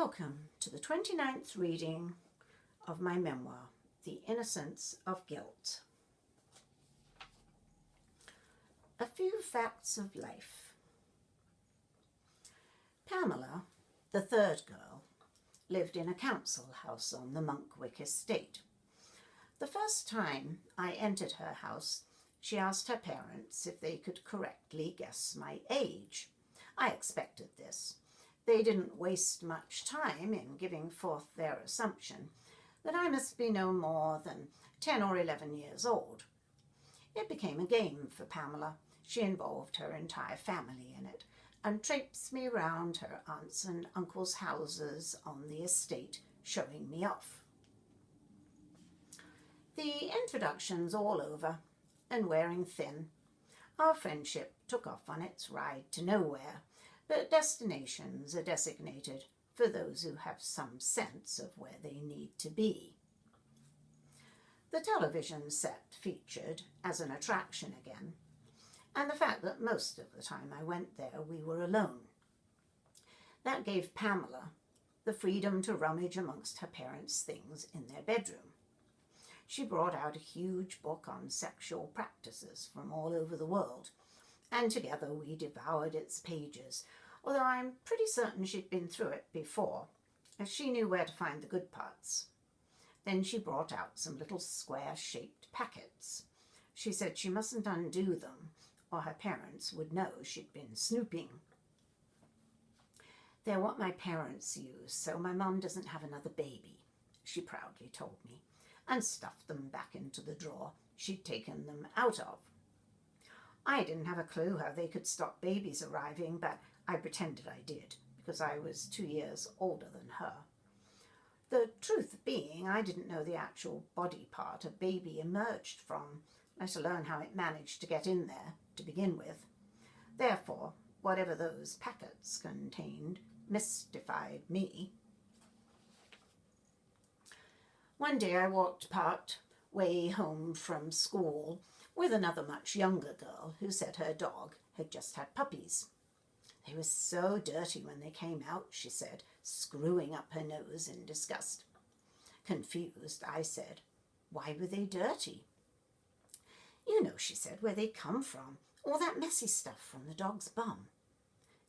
Welcome to the 29th reading of my memoir, The Innocence of Guilt. A few facts of life. Pamela, the third girl, lived in a council house on the Monkwick estate. The first time I entered her house, she asked her parents if they could correctly guess my age. I expected this. They didn't waste much time in giving forth their assumption that I must be no more than 10 or 11 years old. It became a game for Pamela. She involved her entire family in it and traipsed me round her aunts' and uncles' houses on the estate, showing me off. The introductions all over, and wearing thin, our friendship took off on its ride to nowhere, but destinations are designated for those who have some sense of where they need to be. The television set featured as an attraction again, and the fact that most of the time I went there we were alone. That gave Pamela the freedom to rummage amongst her parents' things in their bedroom. She brought out a huge book on sexual practices from all over the world, and together we devoured its pages, although I'm pretty certain she'd been through it before, as she knew where to find the good parts. Then she brought out some little square-shaped packets. She said she mustn't undo them, or her parents would know she'd been snooping. "They're what my parents use, so my mum doesn't have another baby," she proudly told me, and stuffed them back into the drawer she'd taken them out of. I didn't have a clue how they could stop babies arriving, but I pretended I did, because I was 2 years older than her. The truth being, I didn't know the actual body part a baby emerged from, let alone how it managed to get in there to begin with. Therefore, whatever those packets contained mystified me. One day I walked part way home from school with another much younger girl who said her dog had just had puppies. "They were so dirty when they came out," she said, screwing up her nose in disgust. Confused, I said, "Why were they dirty?" "You know," she said, "where they come from. All that messy stuff from the dog's bum."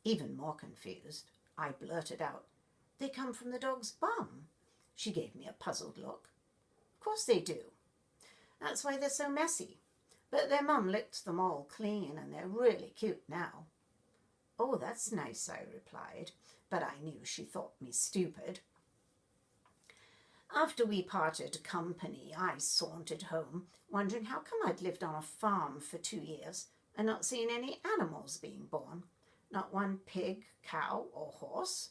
Even more confused, I blurted out, "They come from the dog's bum." She gave me a puzzled look. "Of course they do. That's why they're so messy. But their mum licked them all clean, and they're really cute now." "Oh, that's nice," I replied, but I knew she thought me stupid. After we parted company, I sauntered home, wondering how come I'd lived on a farm for 2 years and not seen any animals being born. Not one pig, cow, or horse.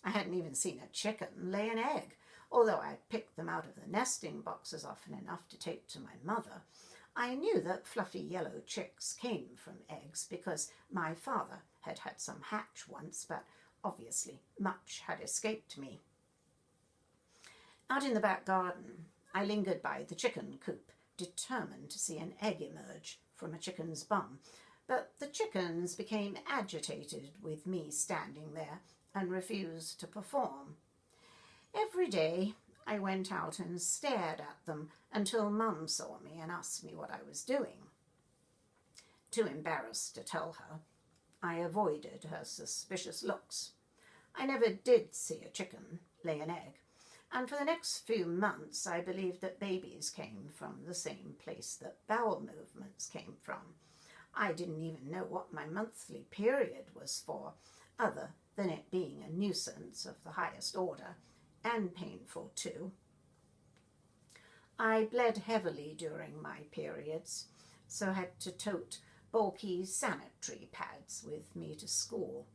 I hadn't even seen a chicken lay an egg, although I picked them out of the nesting boxes often enough to take to my mother. I knew that fluffy yellow chicks came from eggs because my father had had some hatch once, but obviously much had escaped me. Out in the back garden, I lingered by the chicken coop, determined to see an egg emerge from a chicken's bum, but the chickens became agitated with me standing there and refused to perform. Every day I went out and stared at them until Mum saw me and asked me what I was doing. Too embarrassed to tell her, I avoided her suspicious looks. I never did see a chicken lay an egg, and for the next few months I believed that babies came from the same place that bowel movements came from. I didn't even know what my monthly period was for, other than it being a nuisance of the highest order, and painful too. I bled heavily during my periods, so had to tote bulky sanitary pads with me to school.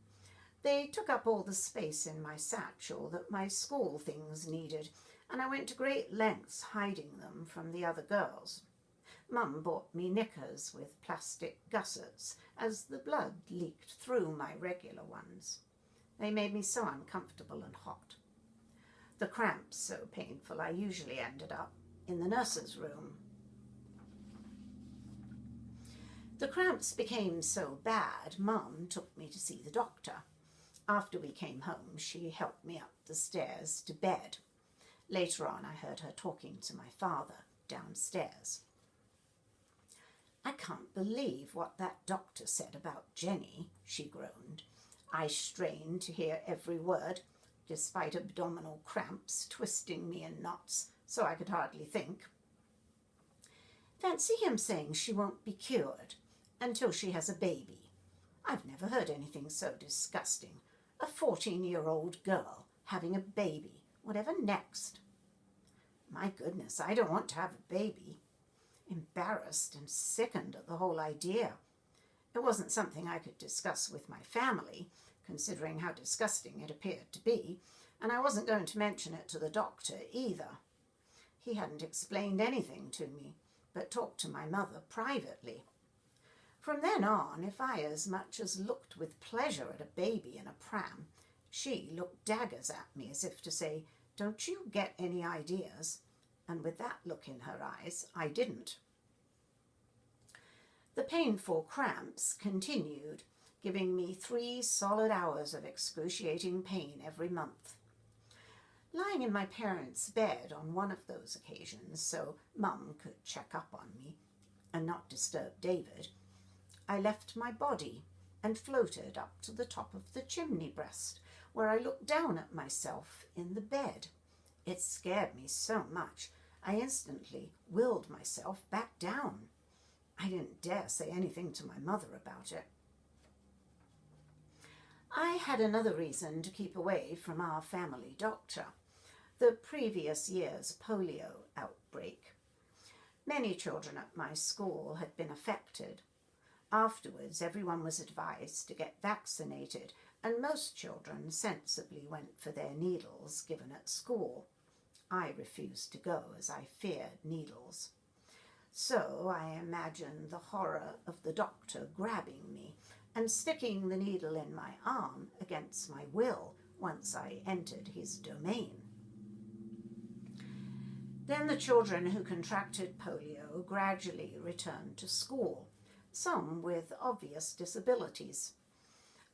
They took up all the space in my satchel that my school things needed, and I went to great lengths hiding them from the other girls. Mum bought me knickers with plastic gussets, as the blood leaked through my regular ones. They made me so uncomfortable and hot. The cramps so painful I usually ended up in the nurse's room. The cramps became so bad, Mum took me to see the doctor. After we came home, she helped me up the stairs to bed. Later on, I heard her talking to my father downstairs. "I can't believe what that doctor said about Jenny," she groaned. I strained to hear every word, despite abdominal cramps twisting me in knots so I could hardly think. "Fancy him saying she won't be cured until she has a baby. I've never heard anything so disgusting. A 14-year-old girl having a baby. Whatever next?" My goodness, I don't want to have a baby. Embarrassed and sickened at the whole idea. It wasn't something I could discuss with my family, considering how disgusting it appeared to be, and I wasn't going to mention it to the doctor either. He hadn't explained anything to me, but talked to my mother privately. From then on, if I as much as looked with pleasure at a baby in a pram, she looked daggers at me as if to say, "Don't you get any ideas?" And with that look in her eyes, I didn't. The painful cramps continued, giving me 3 solid hours of excruciating pain every month. Lying in my parents' bed on one of those occasions, so Mum could check up on me and not disturb David, I left my body and floated up to the top of the chimney breast, where I looked down at myself in the bed. It scared me so much, I instantly willed myself back down. I didn't dare say anything to my mother about it. I had another reason to keep away from our family doctor: the previous year's polio outbreak. Many children at my school had been affected. Afterwards, everyone was advised to get vaccinated, and most children sensibly went for their needles given at school. I refused to go as I feared needles. So I imagined the horror of the doctor grabbing me and sticking the needle in my arm against my will once I entered his domain. Then the children who contracted polio gradually returned to school, some with obvious disabilities.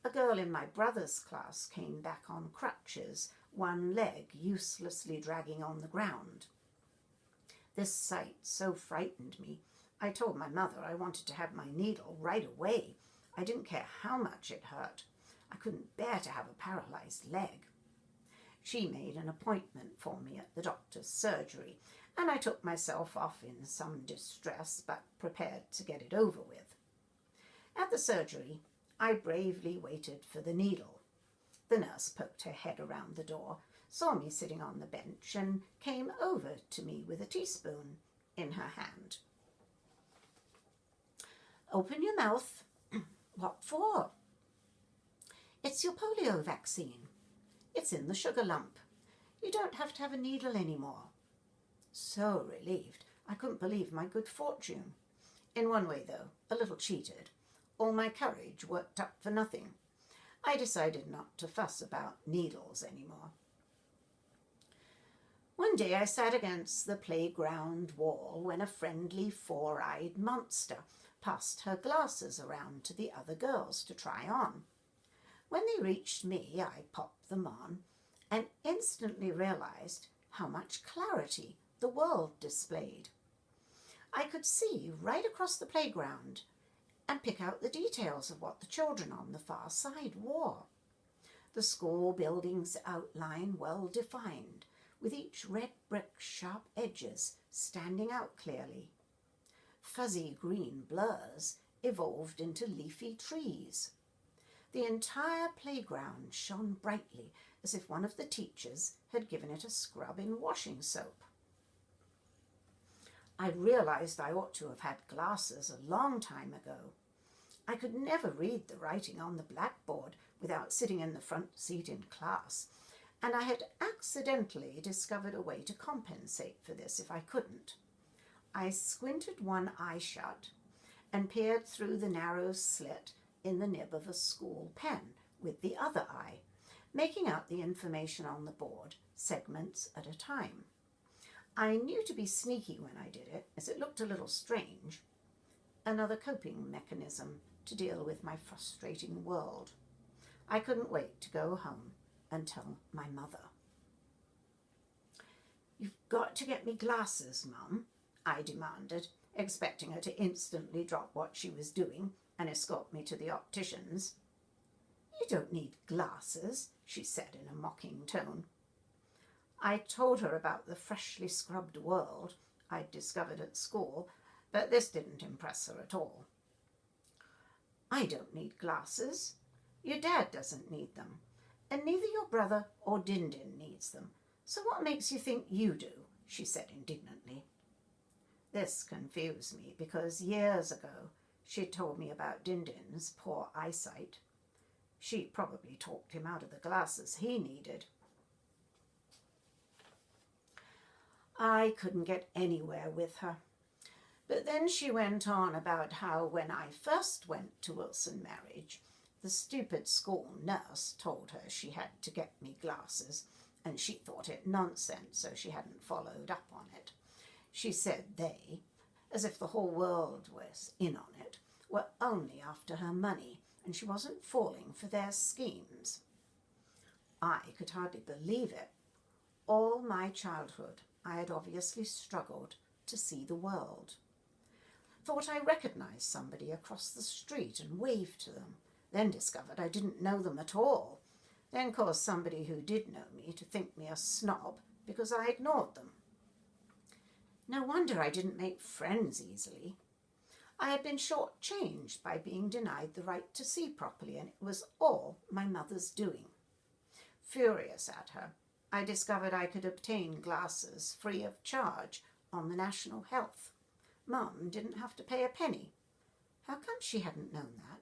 A girl in my brother's class came back on crutches, one leg uselessly dragging on the ground. This sight so frightened me, I told my mother I wanted to have my needle right away. I didn't care how much it hurt. I couldn't bear to have a paralyzed leg. She made an appointment for me at the doctor's surgery, and I took myself off in some distress, but prepared to get it over with. At the surgery, I bravely waited for the needle. The nurse poked her head around the door, saw me sitting on the bench, and came over to me with a teaspoon in her hand. "Open your mouth." "What for?" "It's your polio vaccine. It's in the sugar lump. You don't have to have a needle anymore." So relieved, I couldn't believe my good fortune. In one way, though, a little cheated. All my courage worked up for nothing. I decided not to fuss about needles anymore. One day I sat against the playground wall when a friendly 4-eyed monster passed her glasses around to the other girls to try on. When they reached me, I popped them on and instantly realized how much clarity the world displayed. I could see right across the playground and pick out the details of what the children on the far side wore. The school building's outline well defined, with each red brick's sharp edges standing out clearly. Fuzzy green blurs evolved into leafy trees. The entire playground shone brightly, as if one of the teachers had given it a scrub in washing soap. I realized I ought to have had glasses a long time ago. I could never read the writing on the blackboard without sitting in the front seat in class, and I had accidentally discovered a way to compensate for this if I couldn't. I squinted one eye shut and peered through the narrow slit in the nib of a school pen with the other eye, making out the information on the board, segments at a time. I knew to be sneaky when I did it, as it looked a little strange. Another coping mechanism to deal with my frustrating world. I couldn't wait to go home and tell my mother. "You've got to get me glasses, Mum," I demanded, expecting her to instantly drop what she was doing and escort me to the optician's. "You don't need glasses," she said in a mocking tone. I told her about the freshly scrubbed world I'd discovered at school, but this didn't impress her at all. "I don't need glasses. Your dad doesn't need them, and neither your brother or Din-Din needs them. So what makes you think you do?" she said indignantly. This confused me because years ago she'd told me about Din-Din's poor eyesight. She probably talked him out of the glasses he needed. I couldn't get anywhere with her. But then she went on about how when I first went to Wilson Marriage, the stupid school nurse told her she had to get me glasses, and she thought it nonsense, so she hadn't followed up on it. She said they, as if the whole world was in on it, were only after her money, and she wasn't falling for their schemes. I could hardly believe it. All my childhood I had obviously struggled to see the world. Thought I recognized somebody across the street and waved to them, then discovered I didn't know them at all, then caused somebody who did know me to think me a snob because I ignored them. No wonder I didn't make friends easily. I had been shortchanged by being denied the right to see properly, and it was all my mother's doing. Furious at her, I discovered I could obtain glasses free of charge on the National Health. Mum didn't have to pay a penny. How come she hadn't known that?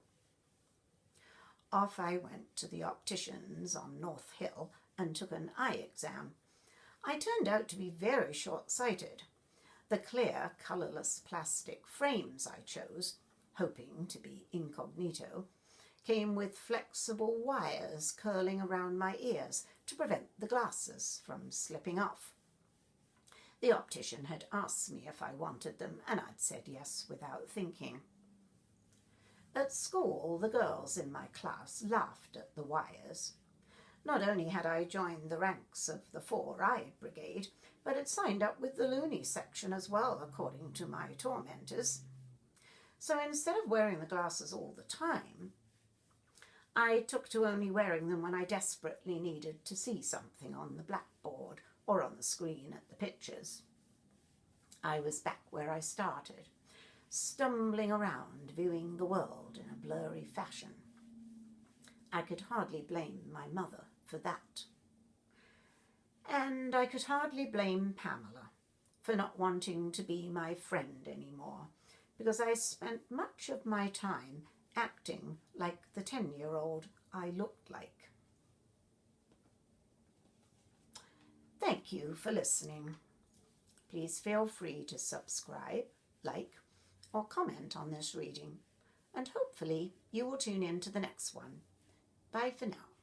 Off I went to the optician's on North Hill and took an eye exam. I turned out to be very short-sighted. The clear, colourless plastic frames I chose, hoping to be incognito, came with flexible wires curling around my ears to prevent the glasses from slipping off. The optician had asked me if I wanted them, and I'd said yes without thinking. At school, the girls in my class laughed at the wires. Not only had I joined the ranks of the four-eyed brigade, but had signed up with the loony section as well, according to my tormentors. So instead of wearing the glasses all the time, I took to only wearing them when I desperately needed to see something on the blackboard or on the screen at the pictures. I was back where I started, stumbling around, viewing the world in a blurry fashion. I could hardly blame my mother for that. And I could hardly blame Pamela for not wanting to be my friend anymore, because I spent much of my time acting like the 10-year-old I looked like. Thank you for listening. Please feel free to subscribe, like, or comment on this reading, and hopefully you will tune in to the next one. Bye for now.